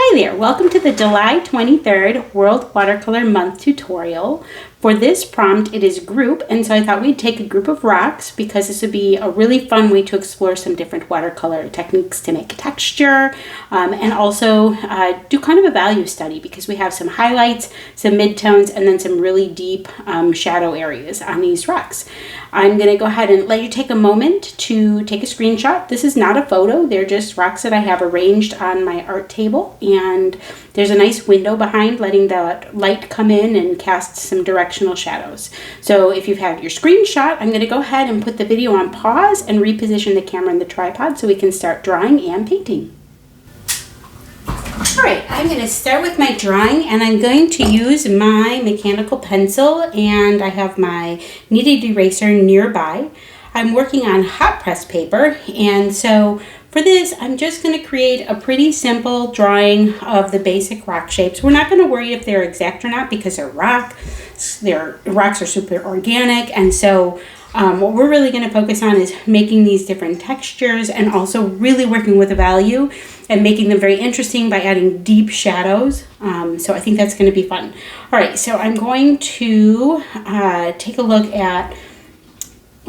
Hi there, welcome to the July 23rd World Watercolor Month tutorial. For this prompt, it is group, and so I thought we'd take a group of rocks because this would be a really fun way to explore some different watercolor techniques to make texture and also do kind of a value study because we have some highlights, some midtones, and then some really deep shadow areas on these rocks. I'm going to go ahead and let you take a moment to take a screenshot. This is not a photo, they're just rocks that I have arranged on my art table, and there's a nice window behind letting the light come in and cast some directional shadows. So if you've had your screenshot, I'm going to go ahead and put the video on pause and reposition the camera in the tripod so we can start drawing and painting. Alright, I'm going to start with my drawing, and I'm going to use my mechanical pencil, and I have my kneaded eraser nearby. I'm working on hot press paper, and so for this I'm just going to create a pretty simple drawing of the basic rock shapes. We're not going to worry if they're exact or not because they're rocks. Their rocks are super organic, and so what we're really going to focus on is making these different textures and also really working with the value and making them very interesting by adding deep shadows. So I think that's going to be fun. All right, so I'm going to take a look at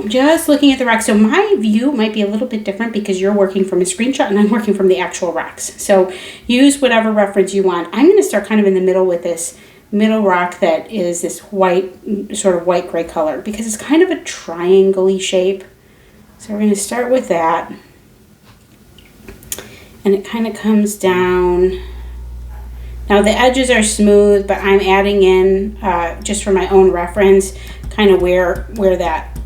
just looking at the rocks. So my view might be a little bit different because you're working from a screenshot and I'm working from the actual rocks. So use whatever reference you want. I'm going to start kind of in the middle with this middle rock that is this white, sort of white gray color because it's kind of a triangle-y shape. So we're going to start with that. And it kind of comes down. Now the edges are smooth, but I'm adding in, just for my own reference, kind of where that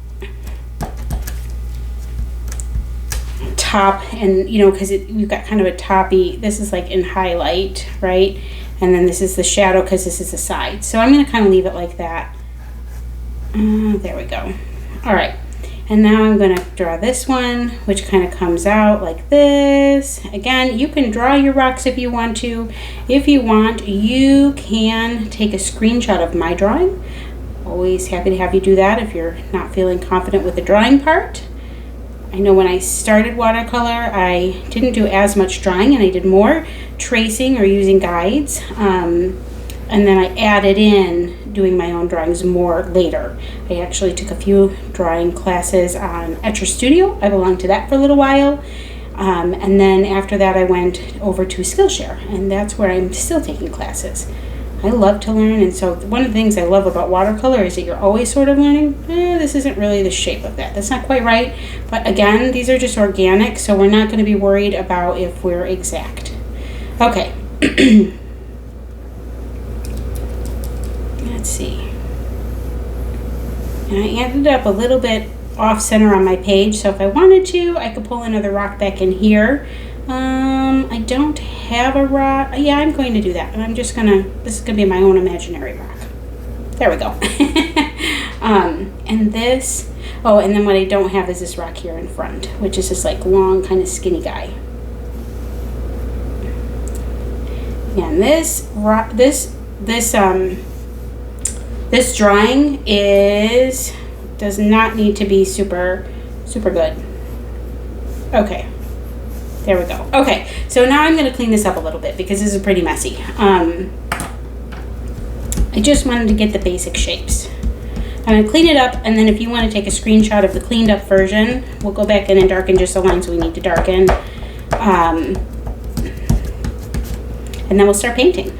top, and you know, because you've got kind of a toppy, this is like in highlight, right? And then this is the shadow because this is the side. So I'm going to kind of leave it like that. There we go. All right. And now I'm going to draw this one, which kind of comes out like this. Again, you can draw your rocks if you want to. If you want, you can take a screenshot of my drawing. Always happy to have you do that if you're not feeling confident with the drawing part. I know when I started watercolor, I didn't do as much drawing and I did more tracing or using guides. And then I added in doing my own drawings more later. I actually took a few drawing classes on Etcher Studio. I belonged to that for a little while. And then after that I went over to Skillshare, and that's where I'm still taking classes. I love to learn, and so one of the things I love about watercolor is that you're always sort of learning, this isn't really the shape of that. That's not quite right. But again, these are just organic, so we're not going to be worried about if we're exact. Okay. Let's see. And I ended up a little bit off center on my page, so if I wanted to, I could pull another rock back in here. I don't have a rock. Yeah, I'm going to do that. And I'm just gonna, this is gonna be my own imaginary rock. There we go. And this, oh, and then what I don't have is this rock here in front, which is this like long kind of skinny guy. And this rock, this drawing does not need to be super good. Okay. There we go. Okay, so now I'm going to clean this up a little bit because this is pretty messy. I just wanted to get the basic shapes. I'm going to clean it up, and then if you want to take a screenshot of the cleaned up version, we'll go back in and darken just the lines we need to darken. And then we'll start painting.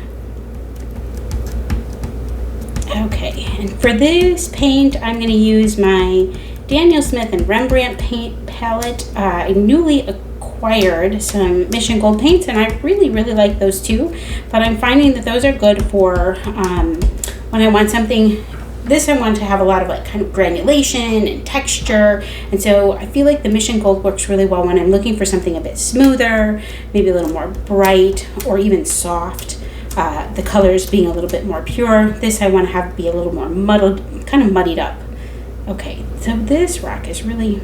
Okay, and for this paint, I'm going to use my Daniel Smith and Rembrandt paint palette. I newly acquired some Mission Gold paints, and I really like those too, but I'm finding that those are good for when I want something. This I want to have a lot of like kind of granulation and texture, and so I feel like the Mission Gold works really well when I'm looking for something a bit smoother, maybe a little more bright or even soft, the colors being a little bit more pure. This I want to have be a little more muddled, kind of muddied up. Okay, so this rock is really,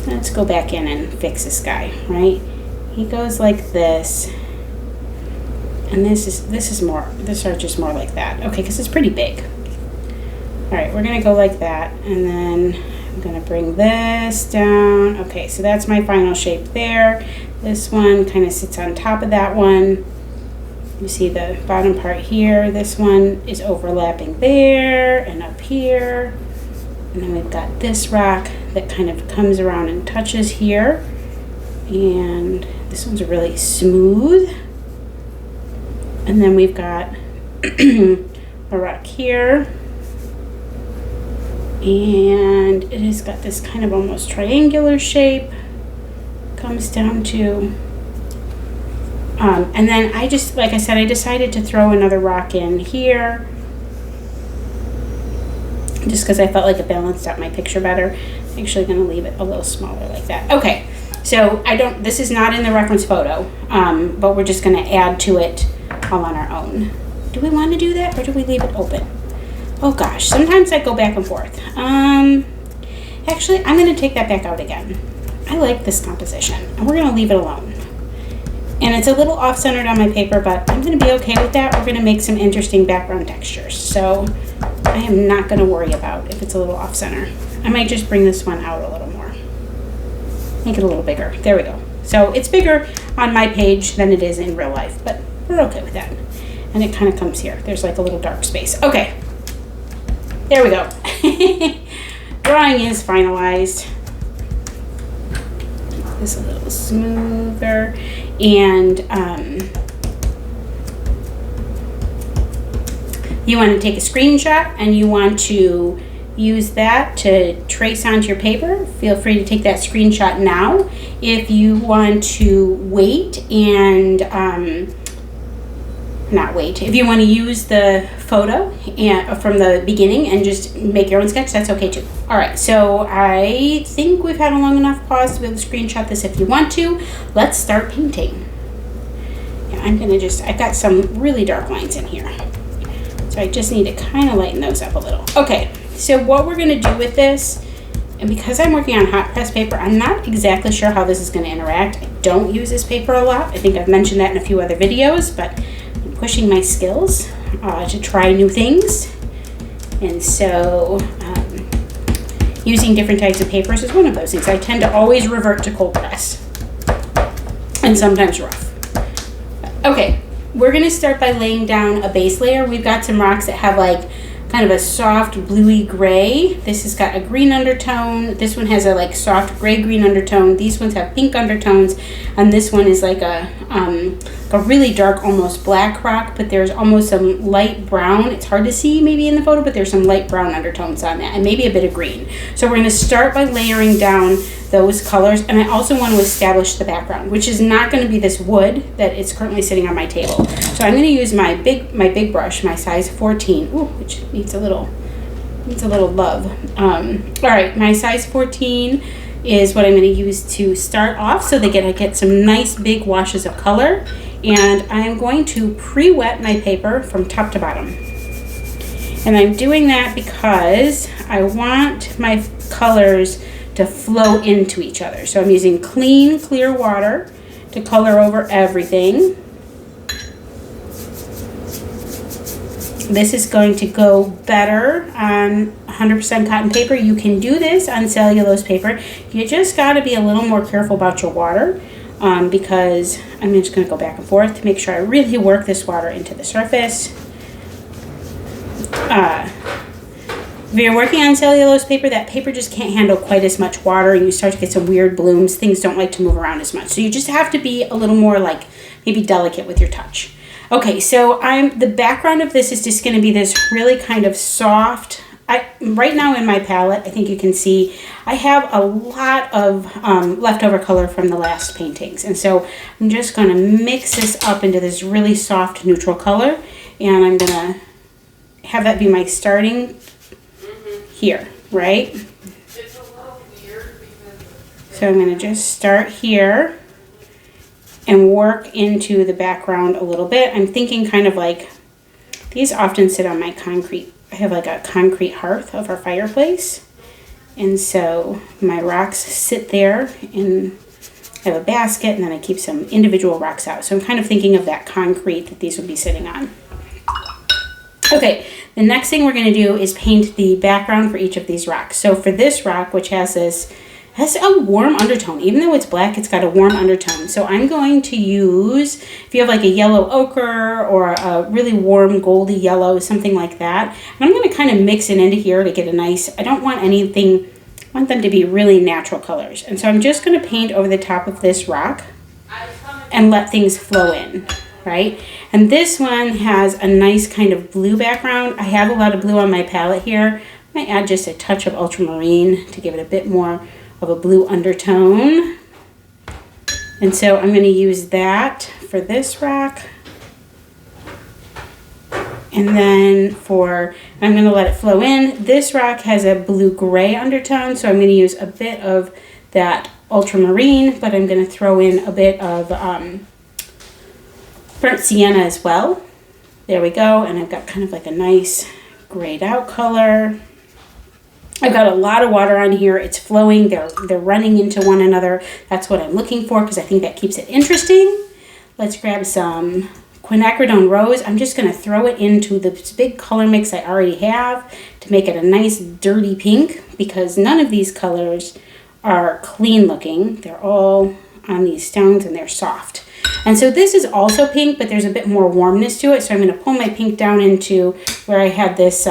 let's go back in and fix this guy, right? He goes like this, and this are just more like that. Okay, because it's pretty big. All right, we're gonna go like that, and then I'm gonna bring this down. Okay, so that's my final shape there. This one kind of sits on top of that one. You see the bottom part here. This one is overlapping there and up here. And then we've got this rock that kind of comes around and touches here. And this one's really smooth. And then we've got a rock here. And it has got this kind of almost triangular shape. Comes down to and then I just, like I said, I decided to throw another rock in here just because I felt like it balanced out my picture better. I'm actually going to leave it a little smaller like that. Okay, so this is not in the reference photo, but we're just going to add to it all on our own. Do we want to do that, or do we leave it open? Oh gosh, sometimes I go back and forth. Actually, I'm going to take that back out again. I like this composition, and we're going to leave it alone. And it's a little off-centered on my paper, but I'm going to be okay with that. We're going to make some interesting background textures. So I am not going to worry about if it's a little off-center. I might just bring this one out a little more. Make it a little bigger. There we go. So it's bigger on my page than it is in real life, but we're okay with that. And it kind of comes here. There's like a little dark space. Okay. There we go. Drawing is finalized. This a little smoother. And you want to take a screenshot and you want to use that to trace onto your paper. Feel free to take that screenshot now. If you want to wait and if you want to use the photo from the beginning and just make your own sketch, that's okay too. All right, so I think we've had a long enough pause to be able to screenshot this if you want to. Let's start painting. And I've got some really dark lines in here. So I just need to kind of lighten those up a little. Okay, so what we're gonna do with this, and because I'm working on hot press paper, I'm not exactly sure how this is gonna interact. I don't use this paper a lot. I think I've mentioned that in a few other videos, but pushing my skills to try new things, and so using different types of papers is one of those things. I tend to always revert to cold press and sometimes rough. Okay, we're going to start by laying down a base layer. We've got some rocks that have like kind of a soft bluey gray. This has got a green undertone. This one has a like soft gray-green undertone. These ones have pink undertones, and this one is like a really dark, almost black rock, but there's almost some light brown. It's hard to see maybe in the photo, but there's some light brown undertones on that, and maybe a bit of green. So we're going to start by layering down those colors, and I also want to establish the background, which is not going to be this wood that is currently sitting on my table. So I'm going to use my big brush, my size 14, which needs a little love. All right, my size 14 is what I'm going to use to start off, so I get some nice big washes of color. And I'm going to pre-wet my paper from top to bottom. And I'm doing that because I want my colors to flow into each other. So I'm using clean, clear water to color over everything. This is going to go better on 100% cotton paper. You can do this on cellulose paper. You just got to be a little more careful about your water. Because I'm just going to go back and forth to make sure I really work this water into the surface. If you're working on cellulose paper, that paper just can't handle quite as much water, and you start to get some weird blooms. Things don't like to move around as much. So you just have to be a little more like maybe delicate with your touch. Okay, so the background of this is just going to be this really kind of soft. Right now in my palette, I think you can see I have a lot of leftover color from the last paintings, and so I'm just going to mix this up into this really soft neutral color, and I'm going to have that be my starting here, right? It's a little weird because So I'm going to just start here and work into the background a little bit. I'm thinking kind of like, these often sit on my concrete. I have like a concrete hearth of our fireplace, and so my rocks sit there, and I have a basket, and then I keep some individual rocks out. So I'm kind of thinking of that concrete that these would be sitting on. Okay, the next thing we're going to do is paint the background for each of these rocks. So for this rock, which has this has a warm undertone. Even though it's black, it's got a warm undertone. So I'm going to use, if you have like a yellow ochre or a really warm goldy yellow, something like that. And I'm going to kind of mix it into here to get a nice, I don't want anything, I want them to be really natural colors. And so I'm just going to paint over the top of this rock and let things flow in, right? And this one has a nice kind of blue background. I have a lot of blue on my palette here. I might add just a touch of ultramarine to give it a bit more of a blue undertone. And so I'm going to use that for this rock. And then I'm going to let it flow in. This rock has a blue-gray undertone, so I'm going to use a bit of that ultramarine, but I'm going to throw in a bit of burnt sienna as well. There we go, and I've got kind of like a nice grayed out color. I've got a lot of water on here. It's flowing. They're running into one another. That's what I'm looking for because I think that keeps it interesting. Let's grab some quinacridone rose. I'm just going to throw it into the big color mix I already have to make it a nice dirty pink because none of these colors are clean looking. They're all on these stones and they're soft. And so this is also pink, but there's a bit more warmness to it. So I'm going to pull my pink down into where I had this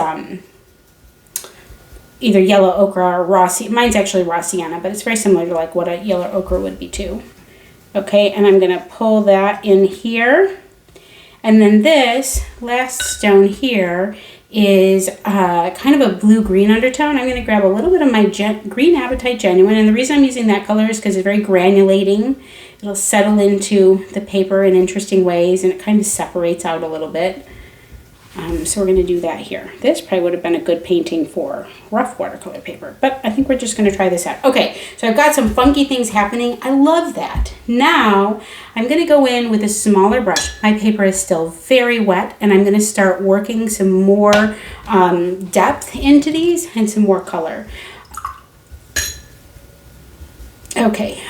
either yellow ochre or raw sienna. Mine's actually raw sienna, but it's very similar to like what a yellow ochre would be too. Okay, and I'm going to pull that in here. And then this last stone here is kind of a blue-green undertone. I'm going to grab a little bit of my Green Apatite Genuine. And the reason I'm using that color is because it's very granulating. It'll settle into the paper in interesting ways, and it kind of separates out a little bit. So we're going to do that here. This probably would have been a good painting for rough watercolor paper, but I think we're just going to try this out. Okay, so I've got some funky things happening. I love that. Now I'm going to go in with a smaller brush. My paper is still very wet, and I'm going to start working some more depth into these and some more color. Okay,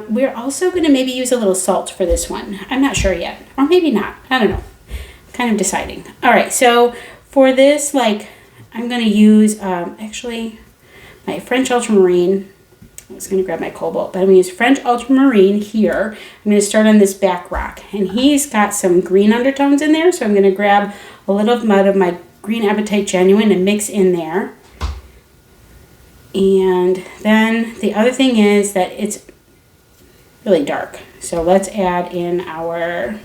we're also going to maybe use a little salt for this one. I'm not sure yet, or maybe not. I don't know. Kind of deciding. All right, so for this, like, I'm going to use actually my French ultramarine. I was going to grab my cobalt, but I'm going to use French ultramarine here. I'm going to start on this back rock, and he's got some green undertones in there, so I'm going to grab a little bit of my Green Apatite Genuine and mix in there. And then the other thing is that it's really dark, so let's add in our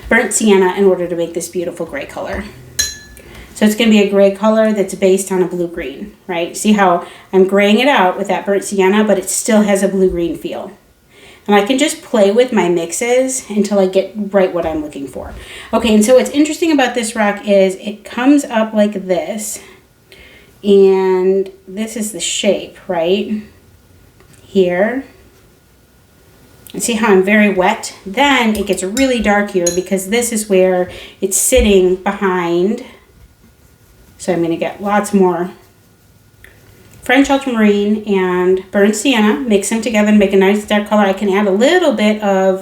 burnt sienna in order to make this beautiful gray color. So it's going to be a gray color that's based on a blue-green, right? See how I'm graying it out with that burnt sienna, but it still has a blue-green feel. And I can just play with my mixes until I get right what I'm looking for. Okay, and so what's interesting about this rock is it comes up like this, and this is the shape, right? Here. And see how I'm very wet? Then it gets really dark here because this is where it's sitting behind. So I'm going to get lots more French ultramarine and burnt sienna, mix them together and make a nice dark color. I can add a little bit of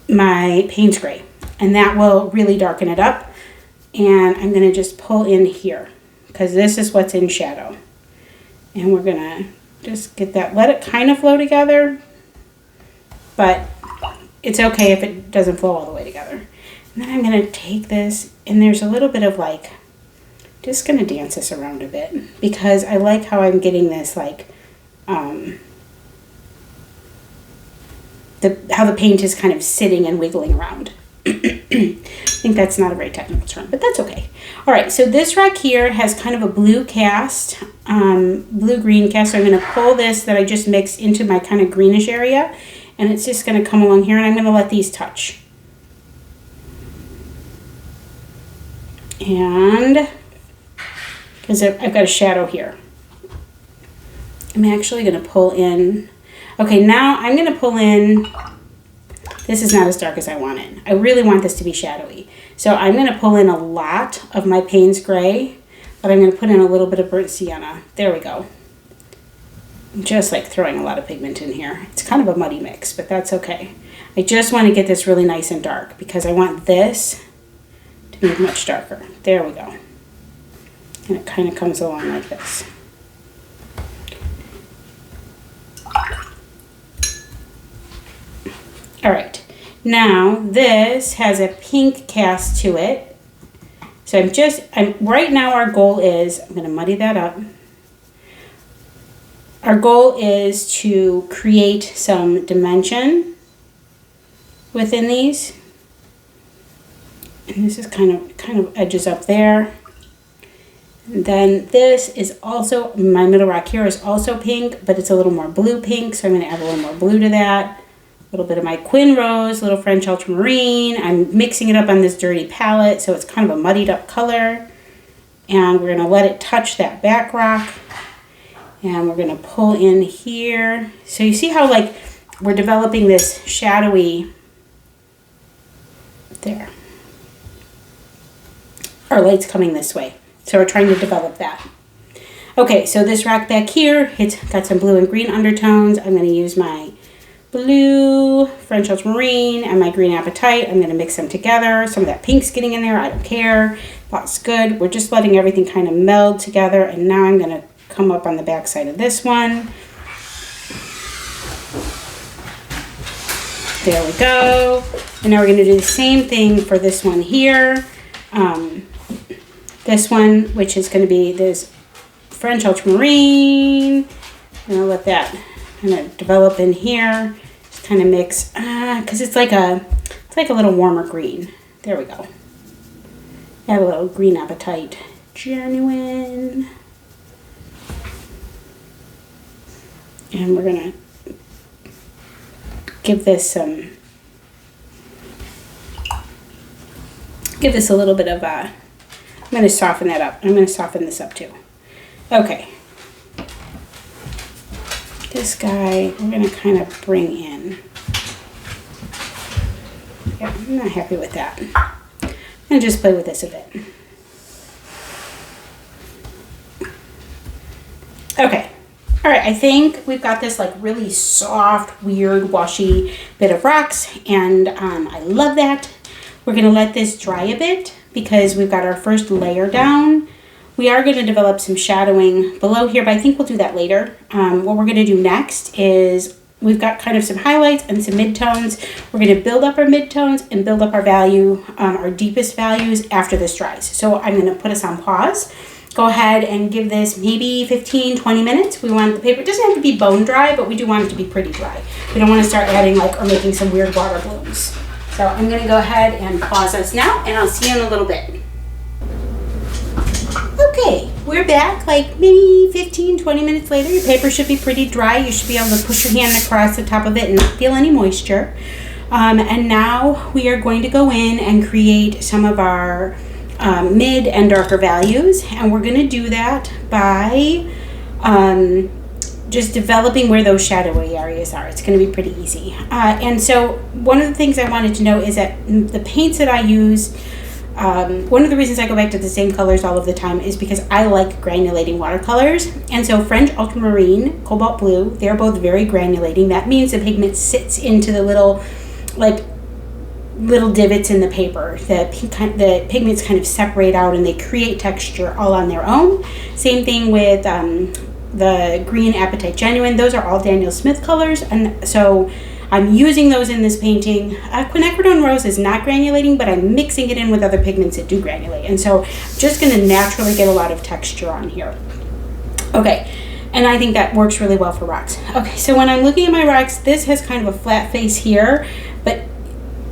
my Payne's Gray, and that will really darken it up. And I'm going to just pull in here because this is what's in shadow. And we're going to just get that, let it kind of flow together, but it's okay if it doesn't flow all the way together. And then I'm going to take this, and there's a little bit of like, just going to dance this around a bit because I like how I'm getting this like, how the paint is kind of sitting and wiggling around. I think that's not a very technical term, but that's okay. All right, so this rock here has kind of a blue cast, blue-green cast. So I'm going to pull this that I just mixed into my kind of greenish area, and it's just going to come along here, and I'm going to let these touch. And because I've got a shadow here, I'm actually going to pull in. Okay, now I'm going to pull in. This is not as dark as I want it. I really want this to be shadowy. So I'm going to pull in a lot of my Payne's Gray, but I'm going to put in a little bit of burnt sienna. There we go. I'm just like throwing a lot of pigment in here. It's kind of a muddy mix, but that's okay. I just want to get this really nice and dark because I want this to be much darker. There we go. And it kind of comes along like this. All right, now this has a pink cast to it. So right now our goal is, I'm gonna muddy that up. Our goal is to create some dimension within these. And this is kind of edges up there. And then this is also, my middle rock here is also pink, but it's a little more blue pink, so I'm gonna add a little more blue to that. A little bit of my Quin Rose, little French ultramarine. I'm mixing it up on this dirty palette, so it's kind of a muddied up color. And we're gonna let it touch that back rock. And we're gonna pull in here. So you see how like we're developing this shadowy, there. Our light's coming this way. So we're trying to develop that. Okay, so this rock back here, it's got some blue and green undertones. I'm gonna use my blue French ultramarine and my green apatite. I'm gonna mix them together. Some of that pink's getting in there, I don't care. That's good. We're just letting everything kind of meld together, and now I'm gonna come up on the back side of this one. There we go. And now we're gonna do the same thing for this one here. This one, which is gonna be this French ultramarine. I'm gonna let that kind of develop in here. Just kind of mix, cause it's like a little warmer green. There we go. Add a little green apatite, genuine. And we're gonna give this a little bit of I'm gonna soften that up. I'm gonna soften this up too. Okay. This guy, we're gonna kind of bring in. Yeah, I'm not happy with that. I'm gonna just play with this a bit. Okay. All right, I think we've got this like really soft, weird, washy bit of rocks, and I love that. We're gonna let this dry a bit because we've got our first layer down. We are gonna develop some shadowing below here, but I think we'll do that later. What we're gonna do next is we've got kind of some highlights and some midtones. We're gonna build up our midtones and build up our value, our deepest values after this dries. So I'm gonna put us on pause. Go ahead and give this maybe 15, 20 minutes. We want the paper, it doesn't have to be bone dry, but we do want it to be pretty dry. We don't want to start adding like, or making some weird water blooms. So I'm gonna go ahead and pause us now, and I'll see you in a little bit. Okay, we're back like maybe 15, 20 minutes later. Your paper should be pretty dry. You should be able to push your hand across the top of it and not feel any moisture. And now we are going to go in and create some of our mid and darker values, and we're going to do that by just developing where those shadowy areas are. It's going to be pretty easy. And so one of the things I wanted to know is that the paints that I use, one of the reasons I go back to the same colors all of the time is because I like granulating watercolors. And so French ultramarine, cobalt blue, they're both very granulating. That means the pigment sits into the little divots in the paper. The pigments kind of separate out and they create texture all on their own. Same thing with the green apatite genuine. Those are all Daniel Smith colors, and so I'm using those in this painting. Quinacridone rose is not granulating, but I'm mixing it in with other pigments that do granulate, and so I'm just going to naturally get a lot of texture on here. Okay, and I think that works really well for rocks. Okay, so when I'm looking at my rocks, this has kind of a flat face here, but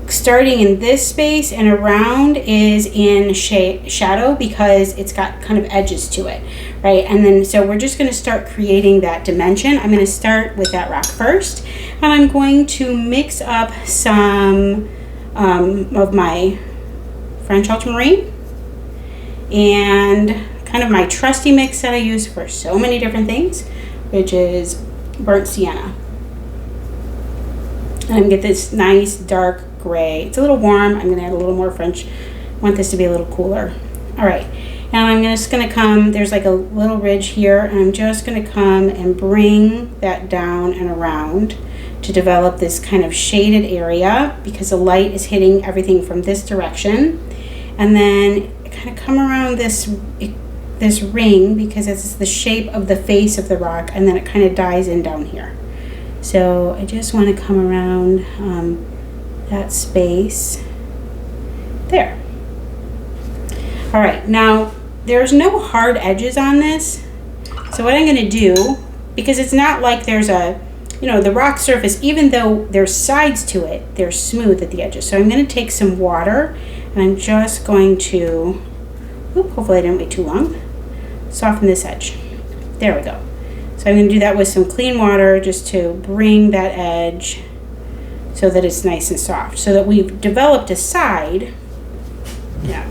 starting in this space and around is in shadow because it's got kind of edges to it, right? And then so we're just going to start creating that dimension. I'm going to start with that rock first, and I'm going to mix up some of my French ultramarine and kind of my trusty mix that I use for so many different things, which is burnt sienna. And I'm going to get this nice dark gray. It's a little warm. I'm going to add a little more French. I want this to be a little cooler. All right. Now I'm just going to come, there's like a little ridge here, and I'm just going to come and bring that down and around to develop this kind of shaded area because the light is hitting everything from this direction. And then kind of come around this this ring because it's the shape of the face of the rock, and then it kind of dies in down here. So I just want to come around that space there. All right, now there's no hard edges on this. So what I'm going to do, because it's not like there's a, you know, the rock surface, even though there's sides to it, they're smooth at the edges. So I'm going to take some water and I'm just going to, hopefully I didn't wait too long, soften this edge. There we go. So I'm going to do that with some clean water just to bring that edge so that it's nice and soft. So that we've developed a side, yeah,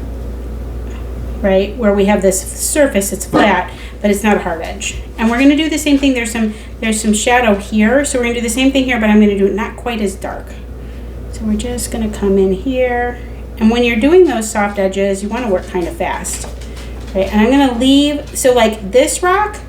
right, where we have this surface that's flat, but it's not a hard edge. And we're going to do the same thing. There's some shadow here, so we're going to do the same thing here, but I'm going to do it not quite as dark. So we're just going to come in here. And when you're doing those soft edges, you want to work kind of fast, right? And I'm going to leave, so like this rock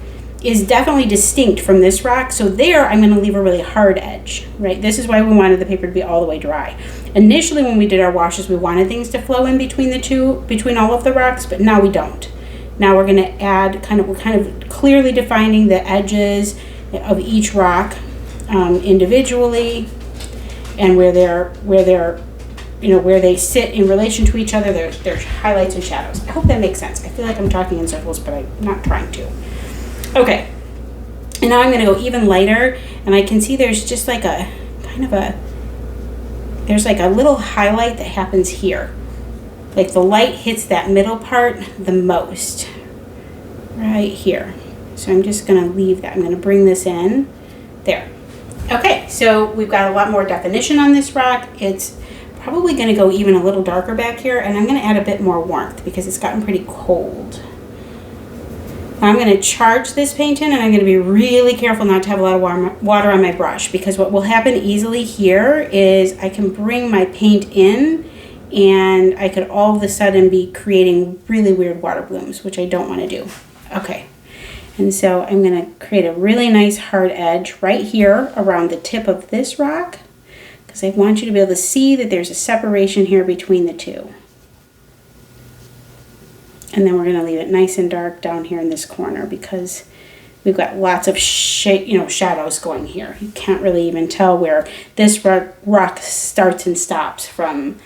is definitely distinct from this rock. So there, I'm going to leave a really hard edge, right? This is why we wanted the paper to be all the way dry. Initially, when we did our washes, we wanted things to flow in between the two, between all of the rocks, but now we don't. Now we're going to add we're kind of clearly defining the edges of each rock individually, and where they sit in relation to each other. There's highlights and shadows. I hope that makes sense. I feel like I'm talking in circles, but I'm not trying to. Okay, and now I'm going to go even lighter, and I can see there's just like a there's like a little highlight that happens here. Like the light hits that middle part the most, right here. So I'm just going to leave that. I'm going to bring this in there. Okay, so we've got a lot more definition on this rock. It's probably going to go even a little darker back here, and I'm going to add a bit more warmth because it's gotten pretty cold. I'm going to charge this paint in, and I'm going to be really careful not to have a lot of water on my brush, because what will happen easily here is I can bring my paint in and I could all of a sudden be creating really weird water blooms, which I don't want to do. Okay, and so I'm going to create a really nice hard edge right here around the tip of this rock, because I want you to be able to see that there's a separation here between the two. And then we're going to leave it nice and dark down here in this corner, because we've got lots of shadows going here. You can't really even tell where this rock starts and stops from.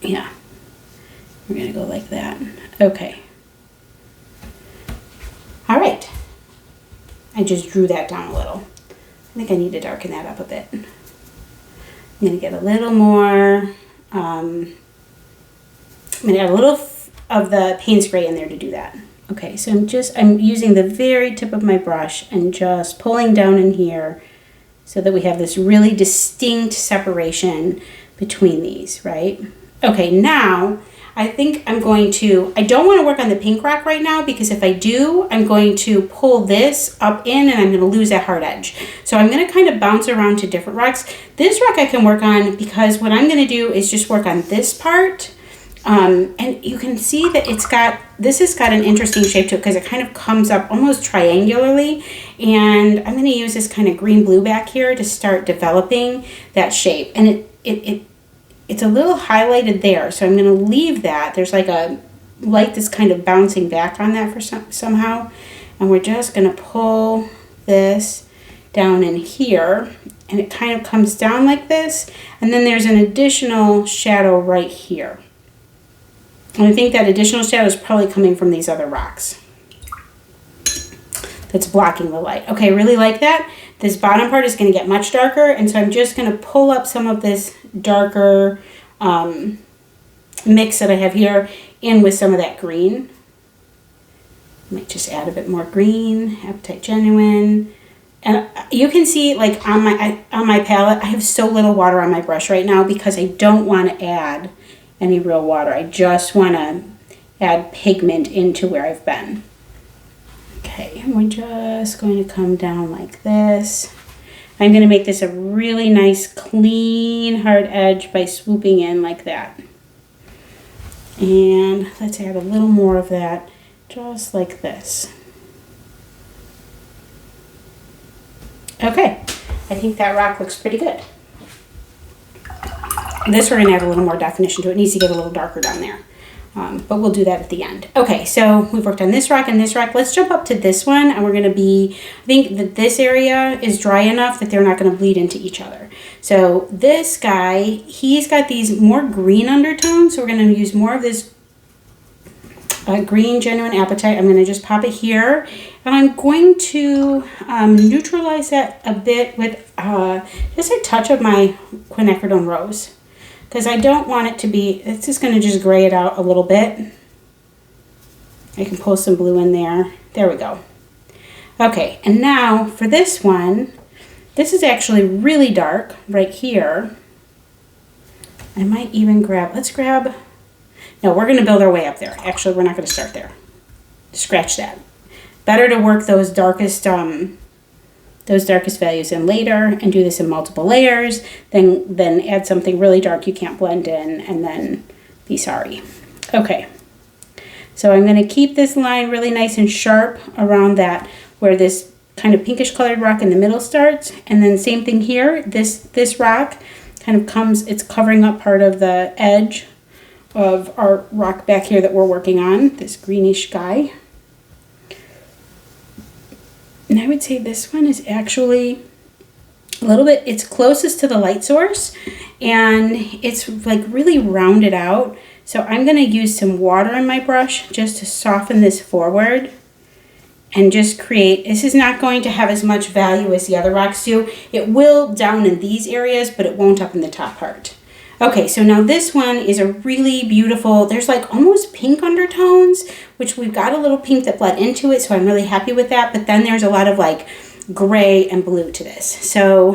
Yeah, we're going to go like that. Okay. All right. I just drew that down a little. I think I need to darken that up a bit. I'm going to get a little more. I'm going to add a little of the paint spray in there to do that. Okay, so I'm using the very tip of my brush and just pulling down in here so that we have this really distinct separation between these, right? Okay, now I think I don't want to work on the pink rock right now, because if I do, I'm going to pull this up in and I'm going to lose that hard edge. So I'm going to kind of bounce around to different rocks. This rock I can work on, because what I'm going to do is just work on this part. And you can see that this has got an interesting shape to it, because it kind of comes up almost triangularly. And I'm going to use this kind of green-blue back here to start developing that shape. And it's a little highlighted there, so I'm going to leave that. There's like a light that's kind of bouncing back on that for somehow. And we're just going to pull this down in here, and it kind of comes down like this. And then there's an additional shadow right here. And I think that additional shadow is probably coming from these other rocks that's blocking the light. Okay, really like that. This bottom part is going to get much darker, and so I'm just going to pull up some of this darker mix that I have here in with some of that green. I might just add a bit more green, Apatite Genuine. And you can see, like on my palette, I have so little water on my brush right now because I don't want to add any real water. I just want to add pigment into where I've been. Okay, and we're just going to come down like this. I'm going to make this a really nice, clean, hard edge by swooping in like that. And let's add a little more of that, just like this. Okay, I think that rock looks pretty good. This we're going to add a little more definition to it. It needs to get a little darker down there. but we'll do that at the end. Okay, so we've worked on this rock and this rock. Let's jump up to this one, and we're gonna I think that this area is dry enough that they're not gonna bleed into each other. So this guy, he's got these more green undertones, so we're gonna use more of this green Genuine Appetite. I'm going to just pop it here, and I'm going to neutralize that a bit with just a touch of my quinacridone rose, because I don't want it to be, it's just going to just gray it out a little bit. I can pull some blue in there. There we go. Okay, and now for this one, this is actually really dark right here. I might even let's grab, no, we're going to build our way up there. Actually, we're not going to start there. Scratch that. Better to work those darkest values in later and do this in multiple layers than add something really dark you can't blend in and then be sorry. Okay, so I'm going to keep this line really nice and sharp around that where this kind of pinkish colored rock in the middle starts, and then same thing here. This rock kind of comes, it's covering up part of the edge of our rock back here that we're working on, this greenish guy. And I would say this one is actually a little bit, it's closest to the light source, and it's like really rounded out. So I'm going to use some water in my brush just to soften this forward and just create, this is not going to have as much value as the other rocks do. It will down in these areas, but it won't up in the top part. Okay, so now this one is a really beautiful, there's like almost pink undertones, which we've got a little pink that bled into it, so I'm really happy with that. But then there's a lot of like gray and blue to this. So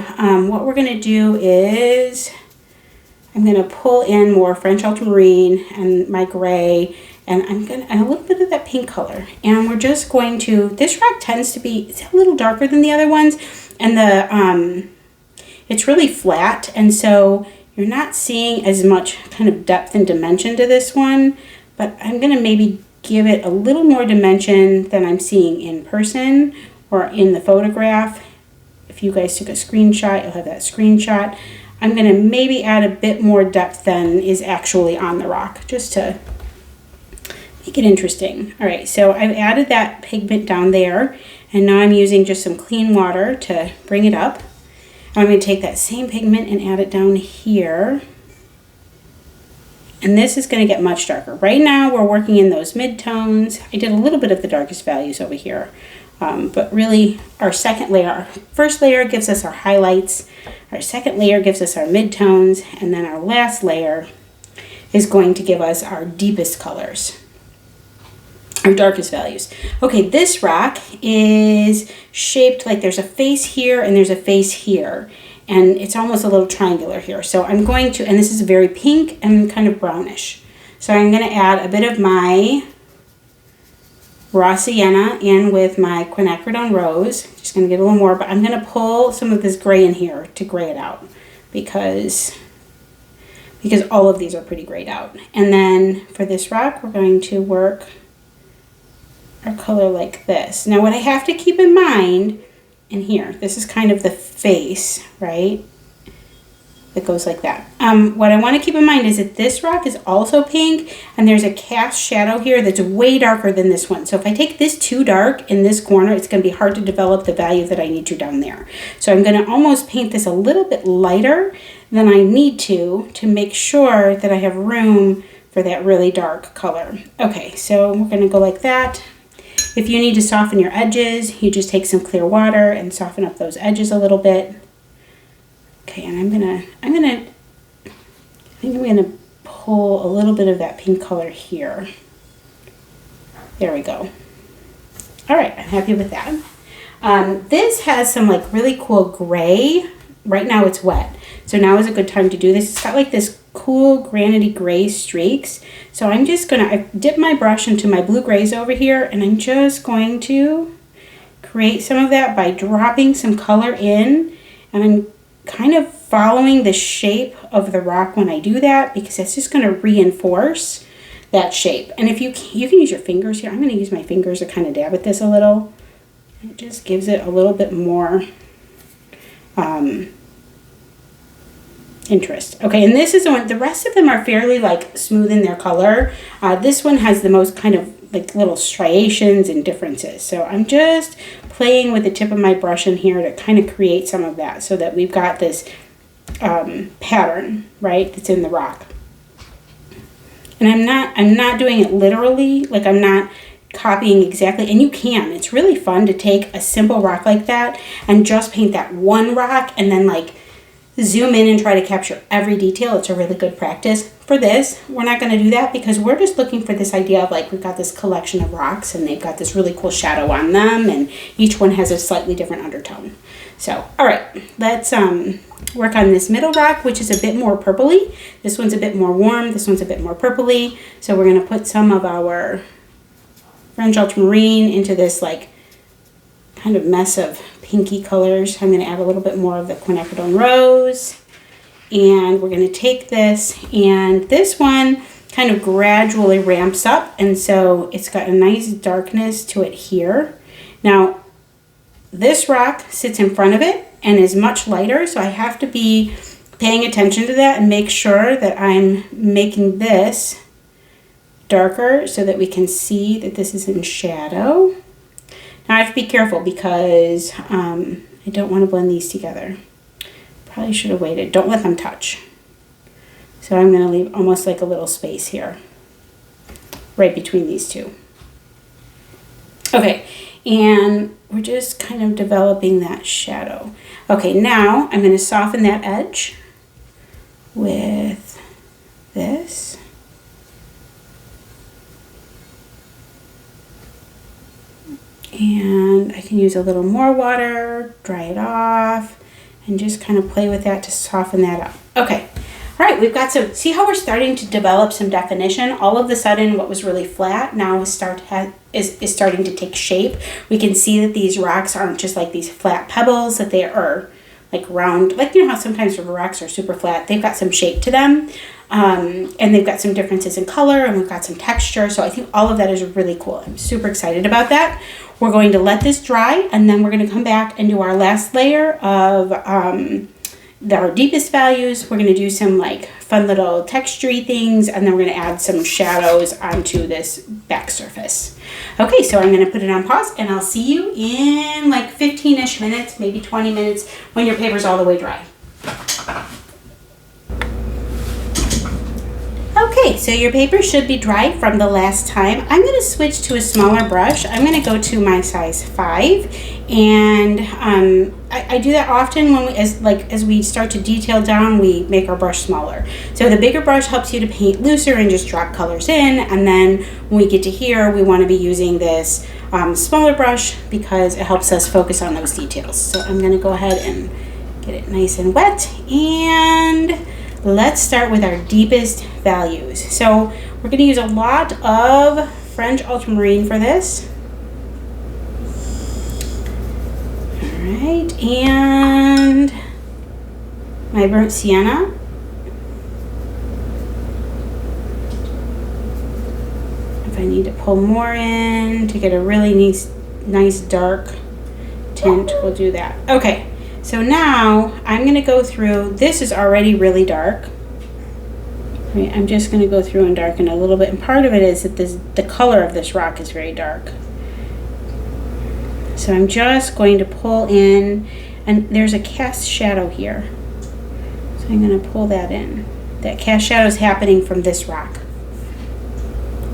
what we're gonna do is, I'm gonna pull in more French ultramarine and my gray, and and a little bit of that pink color. And we're just going to, this rock tends to be, it's a little darker than the other ones, and it's really flat, and so you're not seeing as much kind of depth and dimension to this one, but I'm going to maybe give it a little more dimension than I'm seeing in person or in the photograph. If you guys took a screenshot, you'll have that screenshot. I'm going to maybe add a bit more depth than is actually on the rock, just to make it interesting. All right, so I've added that pigment down there, and now I'm using just some clean water to bring it up. I'm going to take that same pigment and add it down here. And this is going to get much darker. Right now we're working in those mid-tones. I did a little bit of the darkest values over here. But really our second layer, our first layer gives us our highlights. Our second layer gives us our mid-tones. And then our last layer is going to give us our deepest colors. Our darkest values. Okay, this rock is shaped like there's a face here and there's a face here, and it's almost a little triangular here. So I'm going to, and this is very pink and kind of brownish, so I'm going to add a bit of my raw sienna in with my quinacridone rose. Just going to get a little more, but I'm going to pull some of this gray in here to gray it out, because all of these are pretty grayed out. And then for this rock, we're going to work our color like this. Now what I have to keep in mind in here, this is kind of the face, right? That goes like that. What I want to keep in mind is that this rock is also pink, and there's a cast shadow here that's way darker than this one. So if I take this too dark in this corner, it's going to be hard to develop the value that I need to down there. So I'm going to almost paint this a little bit lighter than I need to make sure that I have room for that really dark color. Okay, so we're going to go like that. If you need to soften your edges, you just take some clear water and soften up those edges a little bit. Okay, and I think I'm gonna pull a little bit of that pink color here. There we go. All right, I'm happy with that. This has some like really cool gray. Right now it's wet, so now is a good time to do this. It's got like this cool granity gray streaks. So I'm just gonna, I dip my brush into my blue grays over here, and I'm just going to create some of that by dropping some color in, and I'm kind of following the shape of the rock when I do that, because it's just going to reinforce that shape. And if you can use your fingers here. I'm going to use my fingers to kind of dab at this a little. It just gives it a little bit more interest. Okay, and this is the one, the rest of them are fairly like smooth in their color. This one has the most kind of like little striations and differences. So I'm just playing with the tip of my brush in here to kind of create some of that so that we've got this pattern, right, that's in the rock. And I'm not doing it literally, like I'm not copying exactly, and you can. It's really fun to take a simple rock like that and just paint that one rock and then like zoom in and try to capture every detail. It's a really good practice. For this, we're not going to do that because we're just looking for this idea of like we've got this collection of rocks and they've got this really cool shadow on them and each one has a slightly different undertone. So, all right, let's work on this middle rock, which is a bit more purpley. This one's a bit more warm. This one's a bit more purpley. So we're going to put some of our French ultramarine into this like kind of mess of pinky colors. I'm going to add a little bit more of the quinacridone rose. And we're going to take this, and this one kind of gradually ramps up, and so it's got a nice darkness to it here. Now, this rock sits in front of it and is much lighter, so I have to be paying attention to that and make sure that I'm making this darker so that we can see that this is in shadow. Now I have to be careful because I don't want to blend these together. Probably should have waited. Don't let them touch. So I'm going to leave almost like a little space here, right between these two. Okay, and we're just kind of developing that shadow. Okay, now I'm going to soften that edge with this. And I can use a little more water, dry it off, and just kind of play with that to soften that up. Okay, all right, we've got some, see how we're starting to develop some definition? All of a sudden, what was really flat now is starting to take shape. We can see that these rocks aren't just like these flat pebbles, that they are like round, like you know how sometimes the rocks are super flat. They've got some shape to them, and they've got some differences in color, and we've got some texture. So I think all of that is really cool. I'm super excited about that. We're going to let this dry, and then we're going to come back and do our last layer of our deepest values. We're going to do some like fun little textury things, and then we're going to add some shadows onto this back surface. Okay, so I'm going to put it on pause, and I'll see you in like 15-ish minutes, maybe 20 minutes, when your paper's all the way dry. Okay, so your paper should be dry from the last time. I'm going to switch to a smaller brush. I'm going to go to my size 5, and I do that often when as we start to detail down, we make our brush smaller. So the bigger brush helps you to paint looser and just drop colors in, and then when we get to here, we want to be using this smaller brush because it helps us focus on those details. So I'm going to go ahead and get it nice and wet, and let's start with our deepest values. So we're going to use a lot of French ultramarine for this. All right, and my burnt sienna. If I need to pull more in to get a really nice dark tint, we'll do that. Okay. So now I'm going to go through, this is already really dark. Right, I'm just going to go through and darken a little bit. And part of it is that the color of this rock is very dark. So I'm just going to pull in, and there's a cast shadow here. So I'm going to pull that in. That cast shadow is happening from this rock.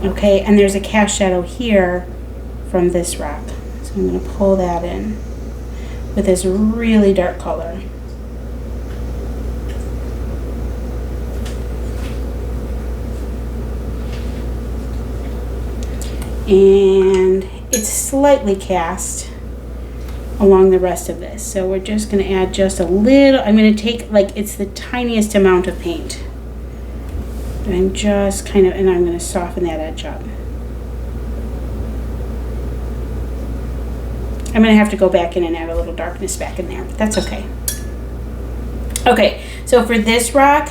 Okay, and there's a cast shadow here from this rock. So I'm going to pull that in with this really dark color. And it's slightly cast along the rest of this. So we're just going to add just a little, I'm going to take like it's the tiniest amount of paint. And I'm just kind of, and I'm going to soften that edge up. I'm going to have to go back in and add a little darkness back in there, but that's okay. Okay, so for this rock,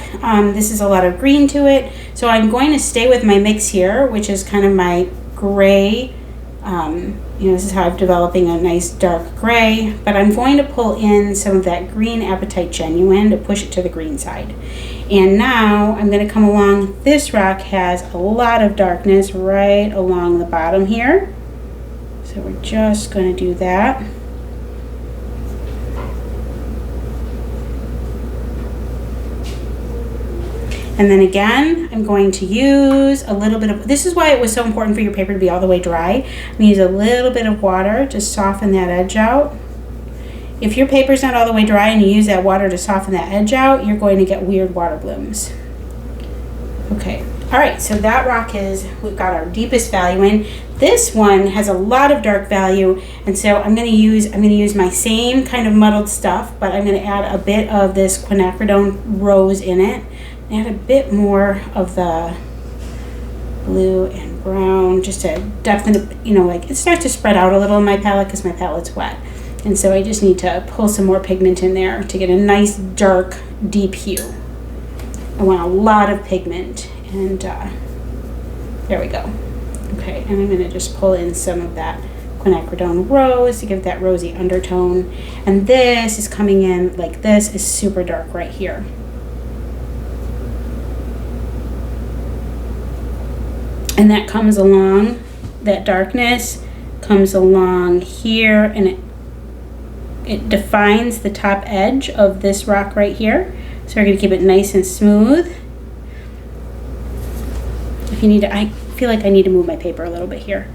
this is a lot of green to it. So I'm going to stay with my mix here, which is kind of my gray You know, this is how I'm developing a nice dark gray, but I'm going to pull in some of that green Apatite Genuine to push it to the green side. And now I'm going to come along. This rock has a lot of darkness right along the bottom here. So we're just going to do that. And then again, I'm going to use a little bit of, this is why it was so important for your paper to be all the way dry. I'm going to use a little bit of water to soften that edge out. If your paper's not all the way dry and you use that water to soften that edge out, you're going to get weird water blooms. Okay, all right, so that rock we've got our deepest value in. This one has a lot of dark value, and so I'm going to use my same kind of muddled stuff, but I'm going to add a bit of this quinacridone rose in it. Add a bit more of the blue and brown, just to definitely, you know, like it starts to spread out a little in my palette because my palette's wet. And so I just need to pull some more pigment in there to get a nice dark, deep hue. I want a lot of pigment, and there we go. Okay, and I'm gonna just pull in some of that quinacridone rose to give that rosy undertone. And this is coming in, like this is super dark right here. And that comes along, that darkness comes along here, and it defines the top edge of this rock right here. So we're gonna keep it nice and smooth. If you need to, I feel like I need to move my paper a little bit here.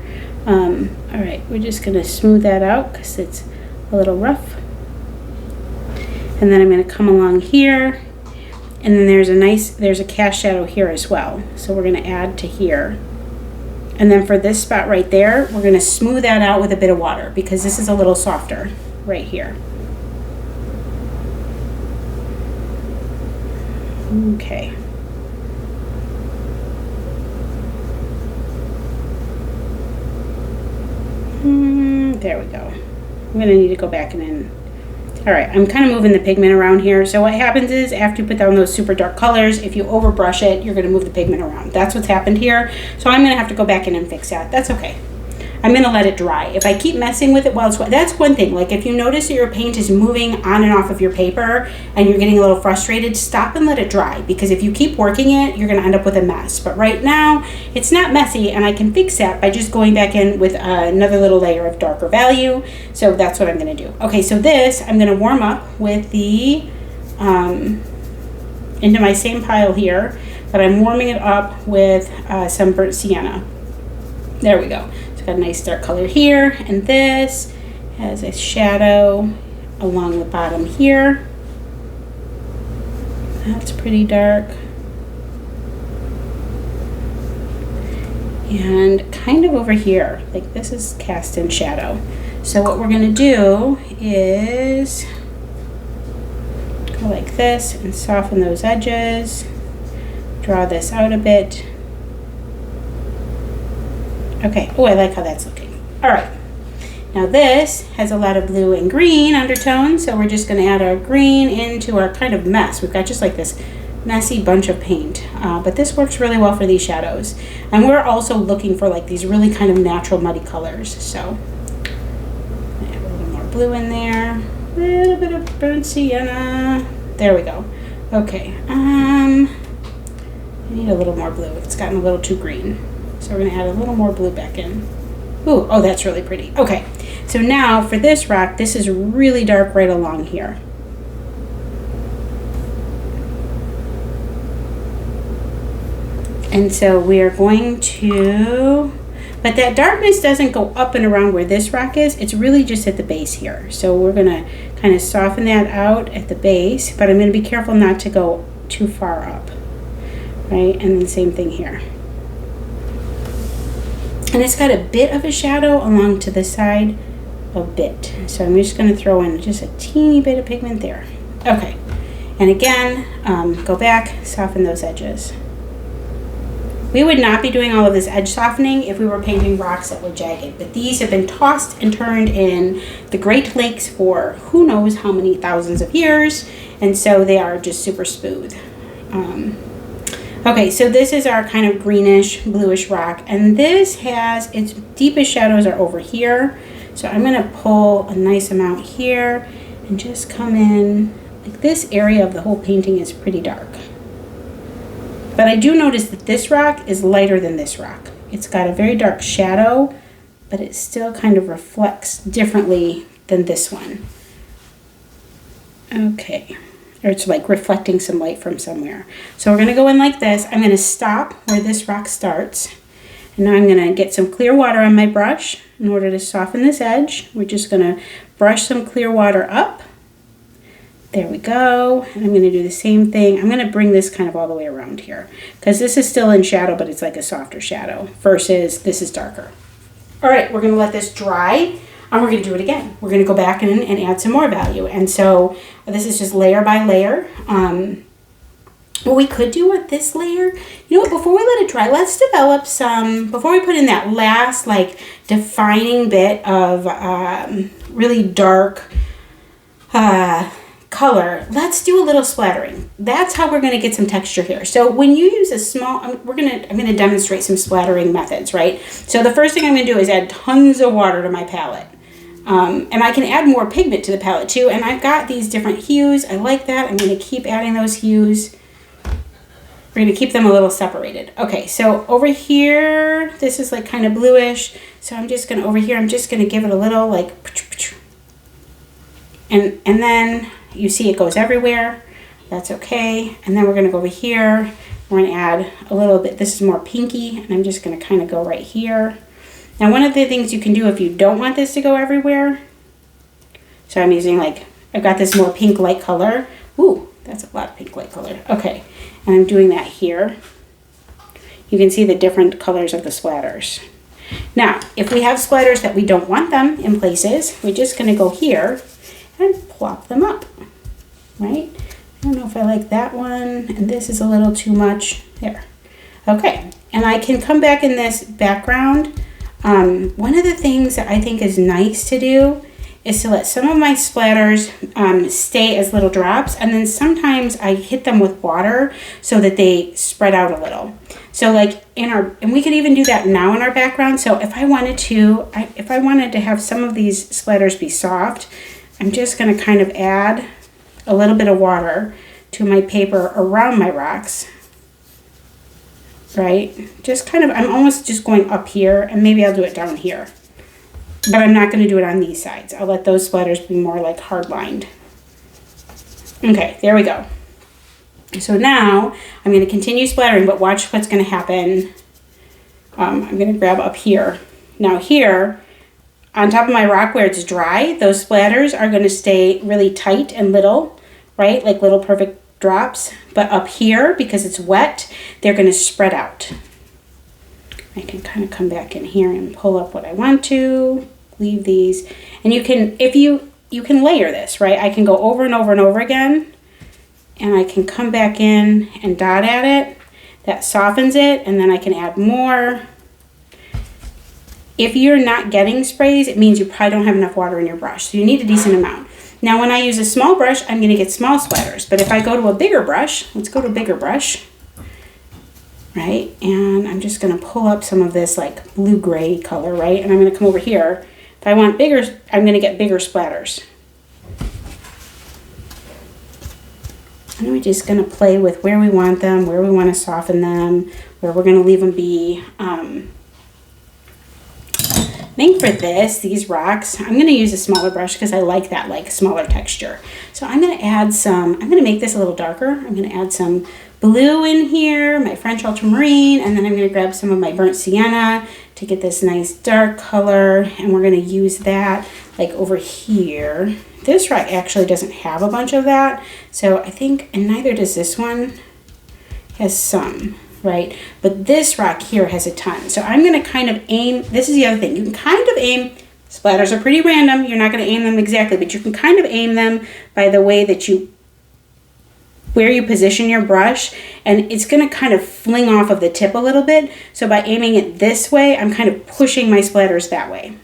All right, we're just gonna smooth that out because it's a little rough. And then I'm gonna come along here, and then there's a cast shadow here as well. So we're gonna add to here. And then for this spot right there, we're gonna smooth that out with a bit of water because this is a little softer right here. Okay. There we go. I'm gonna need to go back and all right, I'm kind of moving the pigment around here. So what happens is after you put down those super dark colors, if you overbrush it, you're gonna move the pigment around. That's what's happened here. So I'm gonna have to go back in and fix that. That's okay. I'm gonna let it dry. If I keep messing with it while it's wet, that's one thing. Like if you notice that your paint is moving on and off of your paper and you're getting a little frustrated, stop and let it dry. Because if you keep working it, you're gonna end up with a mess. But right now, it's not messy, and I can fix that by just going back in with another little layer of darker value. So that's what I'm gonna do. Okay, so this, I'm gonna warm up with the, into my same pile here, but I'm warming it up with some burnt sienna. There we go. Got a nice dark color here, and this has a shadow along the bottom here. That's pretty dark. And kind of over here, like this is cast in shadow. So what we're gonna do is go like this and soften those edges, draw this out a bit. Okay, oh, I like how that's looking. All right, now this has a lot of blue and green undertones, so we're just gonna add our green into our kind of mess. We've got just like this messy bunch of paint, but this works really well for these shadows. And we're also looking for like these really kind of natural muddy colors. So add a little more blue in there, a little bit of burnt sienna. There we go. Okay, I need a little more blue. It's gotten a little too green. So we're gonna add a little more blue back in. Ooh, oh, that's really pretty. Okay, so now for this rock, this is really dark right along here. And so we are going to, but that darkness doesn't go up and around where this rock is. It's really just at the base here. So we're gonna kind of soften that out at the base, but I'm gonna be careful not to go too far up, right? And then same thing here. And it's got a bit of a shadow along to the side, a bit. So I'm just gonna throw in just a teeny bit of pigment there. Okay, and again, go back, soften those edges. We would not be doing all of this edge softening if we were painting rocks that were jagged, but these have been tossed and turned in the Great Lakes for who knows how many thousands of years, and so they are just super smooth. Okay, so this is our kind of greenish, bluish rock, and this has, its deepest shadows are over here. So I'm gonna pull a nice amount here and just come in. Like this area of the whole painting is pretty dark. But I do notice that this rock is lighter than this rock. It's got a very dark shadow, but it still kind of reflects differently than this one. Okay. Or it's like reflecting some light from somewhere. So we're gonna go in like this. I'm gonna stop where this rock starts. And now I'm gonna get some clear water on my brush in order to soften this edge. We're just gonna brush some clear water up. There we go. And I'm gonna do the same thing. I'm gonna bring this kind of all the way around here because this is still in shadow, but it's like a softer shadow versus this is darker. All right, we're gonna let this dry. And we're going to do it again. We're going to go back in and add some more value. And so this is just layer by layer. What we could do with this layer, you know what, before we let it dry, let's develop some, before we put in that last like defining bit of really dark color, let's do a little splattering. That's how we're going to get some texture here. So when you use a small, I'm going to demonstrate some splattering methods, right? So the first thing I'm going to do is add tons of water to my palette. And I can add more pigment to the palette too. And I've got these different hues. I like that. I'm going to keep adding those hues. We're going to keep them a little separated. Okay, so over here, this is like kind of bluish. So I'm just going to, over here, I'm just going to give it a little like, and then you see it goes everywhere. That's okay. And then we're going to go over here. We're going to add a little bit. This is more pinky. And I'm just going to kind of go right here. Now, one of the things you can do if you don't want this to go everywhere, so I'm using like, I've got this more pink light color. Ooh, that's a lot of pink light color. Okay, and I'm doing that here. You can see the different colors of the splatters. Now, if we have splatters that we don't want them in places, we're just gonna go here and plop them up, right? I don't know if I like that one, and this is a little too much. There. Okay, and I can come back in this background. One of the things that I think is nice to do is to let some of my splatters stay as little drops, and then sometimes I hit them with water so that they spread out a little. So like and we could even do that now in our background. So if I wanted to have some of these splatters be soft, I'm just going to kind of add a little bit of water to my paper around my rocks. Right? Just kind of, I'm almost just going up here, and maybe I'll do it down here. But I'm not going to do it on these sides. I'll let those splatters be more like hard lined. Okay, there we go. So now I'm going to continue splattering, but watch what's going to happen. I'm going to grab up here. Now here, on top of my rock where it's dry, those splatters are going to stay really tight and little, right? Like little perfect drops. But up here, because it's wet, they're going to spread out. I can kind of come back in here and pull up what I want to, leave these. And you can, if you can layer this, right? I can go over and over and over again, and I can come back in and dot at it. That softens it, and then I can add more. If you're not getting sprays, it means you probably don't have enough water in your brush, so you need a decent amount. Now when I use a small brush, I'm going to get small splatters, but if I go to a bigger brush, let's go to a bigger brush, right? And I'm just going to pull up some of this like blue-gray color, right? And I'm going to come over here. If I want bigger, I'm going to get bigger splatters. And we're just going to play with where we want them, where we want to soften them, where we're going to leave them be. I think for these rocks, I'm going to use a smaller brush because I like that like smaller texture. So I'm going to add some, I'm going to make this a little darker. I'm going to add some blue in here, my French ultramarine, and then I'm going to grab some of my burnt sienna to get this nice dark color, and we're going to use that like over here. This rock actually doesn't have a bunch of that, so I think, and neither does this one, has some. Right? But this rock here has a ton. So I'm going to kind of aim, this is the other thing, you can kind of aim, splatters are pretty random, you're not going to aim them exactly, but you can kind of aim them by the way that where you position your brush, and it's going to kind of fling off of the tip a little bit. So by aiming it this way, I'm kind of pushing my splatters that way.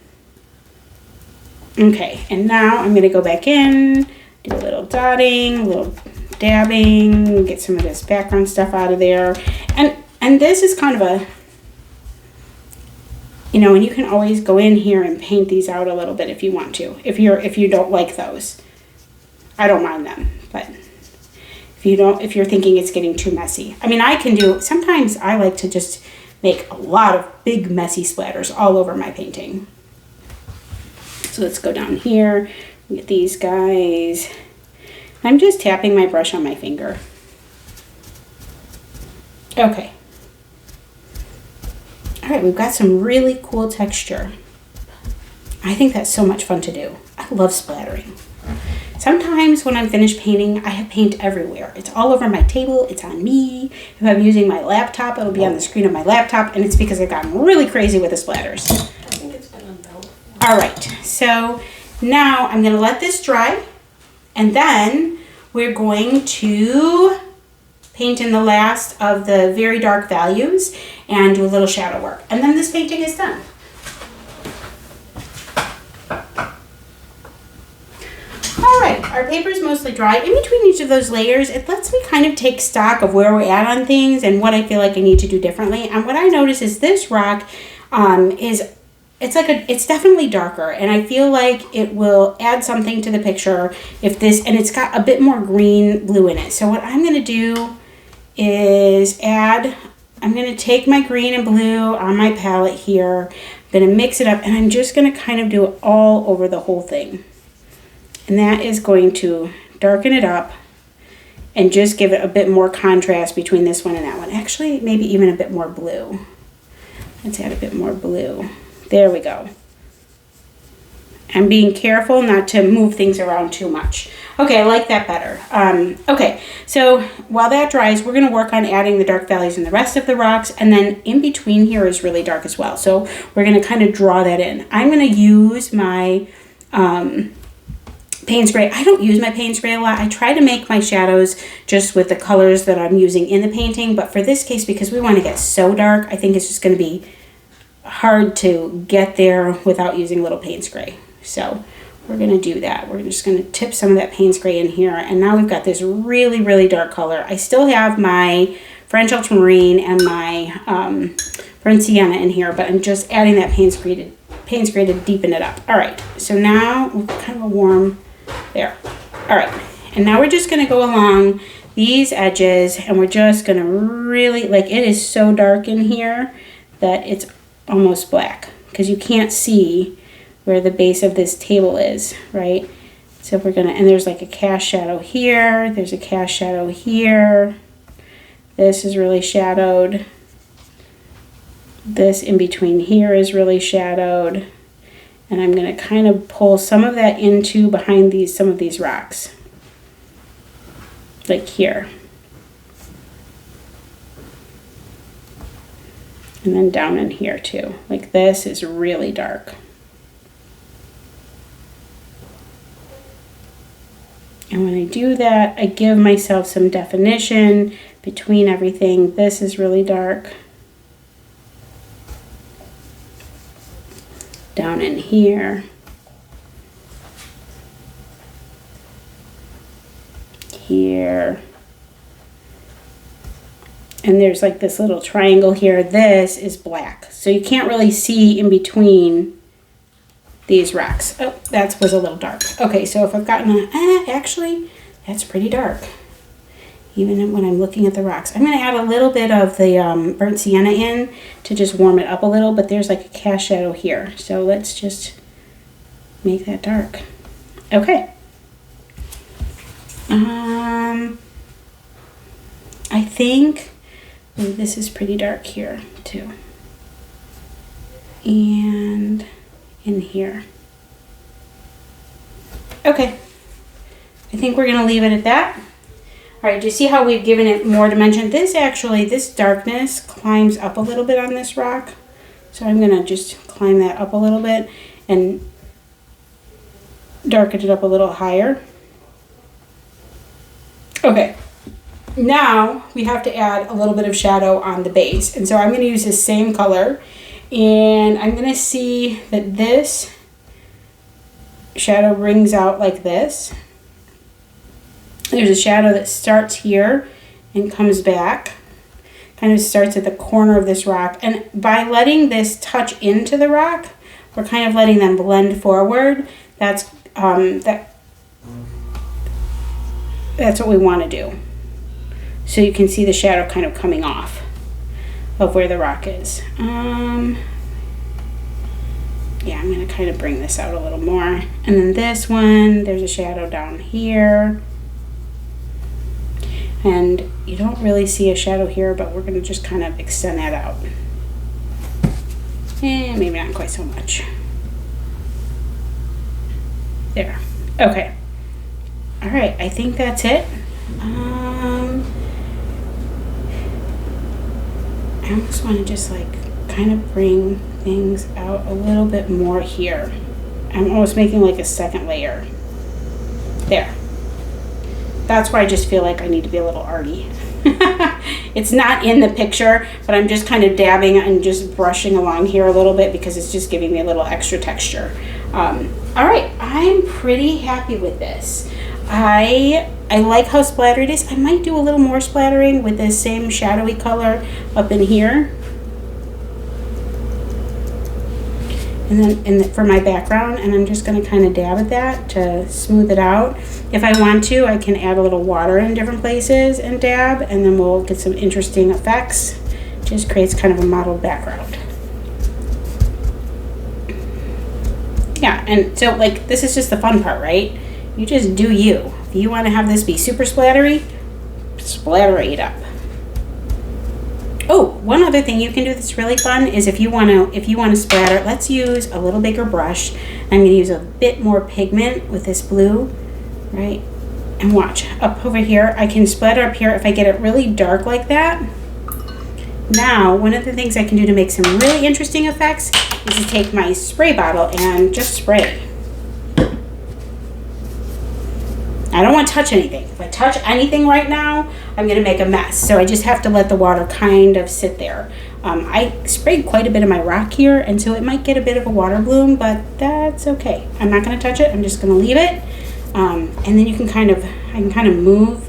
Okay, and now I'm going to go back in, do a little dotting, a little dabbing, get some of this background stuff out of there. And this is kind of a, you know, and you can always go in here and paint these out a little bit if you want to. If you don't like those. I don't mind them, but if you're thinking it's getting too messy. I mean, sometimes I like to just make a lot of big messy splatters all over my painting. So let's go down here, get these guys. I'm just tapping my brush on my finger. Okay. All right, we've got some really cool texture. I think that's so much fun to do. I love splattering. Sometimes when I'm finished painting, I have paint everywhere. It's all over my table, it's on me. If I'm using my laptop, it'll be on the screen of my laptop, and it's because I've gotten really crazy with the splatters. I think it's been unbelt. All right, so now I'm gonna let this dry, and then we're going to paint in the last of the very dark values and do a little shadow work. And then this painting is done. All right, our paper is mostly dry. In between each of those layers, it lets me kind of take stock of where we're at on things and what I feel like I need to do differently. And what I notice is this rock it's definitely darker, and I feel like it will add something to the picture if this, and it's got a bit more green blue in it. So what I'm gonna do is I'm gonna take my green and blue on my palette here, I'm gonna mix it up, and I'm just gonna kind of do it all over the whole thing. And that is going to darken it up and just give it a bit more contrast between this one and that one. Actually, maybe even a bit more blue. Let's add a bit more blue. There we go. I'm being careful not to move things around too much. Okay, I like that better. Okay, so while that dries, we're gonna work on adding the dark values in the rest of the rocks, and then in between here is really dark as well. So we're gonna kind of draw that in. I'm gonna use my Payne's Gray. I don't use my Payne's Gray a lot. I try to make my shadows just with the colors that I'm using in the painting, but for this case, because we wanna get so dark, I think it's just gonna be hard to get there without using a little Payne's Gray. So we're gonna do that. We're just gonna tip some of that Payne's Gray in here, and now we've got this really, really dark color. I still have my French Ultramarine and my burnt sienna in here, but I'm just adding that Payne's Gray to deepen it up. All right, so now kind of a warm there. All right, and now we're just gonna go along these edges, and we're just gonna really, like, it is so dark in here that it's almost black because you can't see where the base of this table is, right? So we're gonna, and there's like a cast shadow here, there's a cast shadow here, this is really shadowed, this in between here is really shadowed, and I'm gonna kind of pull some of that into behind some of these rocks, like here. And then down in here too. Like this is really dark. And when I do that, I give myself some definition between everything. This is really dark. Down in here. Here. And there's like this little triangle here. This is black. So you can't really see in between these rocks. Oh, that was a little dark. Okay, so if I've gotten actually, that's pretty dark. Even when I'm looking at the rocks. I'm gonna add a little bit of the burnt sienna in to just warm it up a little, but there's like a cast shadow here. So let's just make that dark. Okay. I think this is pretty dark here too. And in here. Okay. I think we're gonna leave it at that. All right, do you see how we've given it more dimension? This darkness climbs up a little bit on this rock. So I'm gonna just climb that up a little bit and darken it up a little higher. Okay. Now we have to add a little bit of shadow on the base. And so I'm going to use the same color, and I'm going to see that this shadow rings out like this. There's a shadow that starts here and comes back. Kind of starts at the corner of this rock. And by letting this touch into the rock, we're kind of letting them blend forward. That's that's what we want to do. So you can see the shadow kind of coming off of where the rock is. Yeah, I'm going to kind of bring this out a little more. And then this one, there's a shadow down here. And you don't really see a shadow here, but we're going to just kind of extend that out. And maybe not quite so much. There. Okay. All right, I think that's it. I almost want to just like kind of bring things out a little bit more here. I'm almost making like a second layer. There. That's where I just feel like I need to be a little arty. It's not in the picture, but I'm just kind of dabbing and just brushing along here a little bit because it's just giving me a little extra texture. All right, I'm pretty happy with this. I like how splattered it is. I might do a little more splattering with this same shadowy color up in here. And then for my background, and I'm just going to kind of dab at that to smooth it out. If I want to, I can add a little water in different places and dab, and then we'll get some interesting effects. Just creates kind of a mottled background. Yeah, and so like this is just the fun part, right? You just do you. If you want to have this be super splattery, splatter it up. Oh, one other thing you can do that's really fun is if you want to splatter, let's use a little bigger brush. I'm going to use a bit more pigment with this blue, right? And watch, up over here, I can splatter up here if I get it really dark like that. Now, one of the things I can do to make some really interesting effects is to take my spray bottle and just spray. I don't want to touch anything. If I touch anything right now, I'm going to make a mess. So I just have to let the water kind of sit there. I sprayed quite a bit of my rock here, and so it might get a bit of a water bloom, but that's okay. I'm not going to touch it. I'm just going to leave it. And then you can kind of, I can kind of move.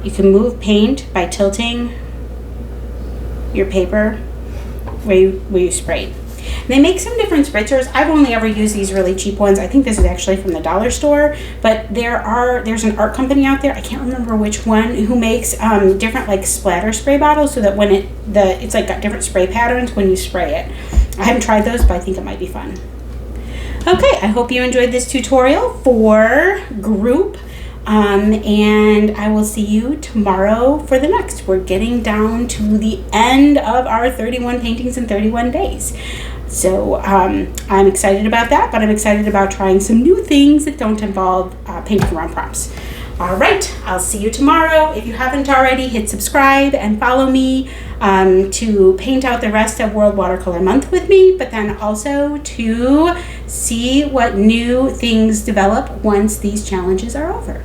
You can move paint by tilting your paper where you sprayed. They make some different spritzers. I've only ever used these really cheap ones. I think this is actually from the dollar store, but there's an art company out there, I can't remember which one, who makes different like splatter spray bottles so that when it's like got different spray patterns when you spray it. I haven't tried those, but I think it might be fun. Okay, I hope you enjoyed this tutorial for group. And I will see you tomorrow for the next. We're getting down to the end of our 31 paintings in 31 days. So I'm excited about that, but I'm excited about trying some new things that don't involve painting around prompts. All right, I'll see you tomorrow. If you haven't already, hit subscribe and follow me to paint out the rest of World Watercolor Month with me, but then also to see what new things develop once these challenges are over.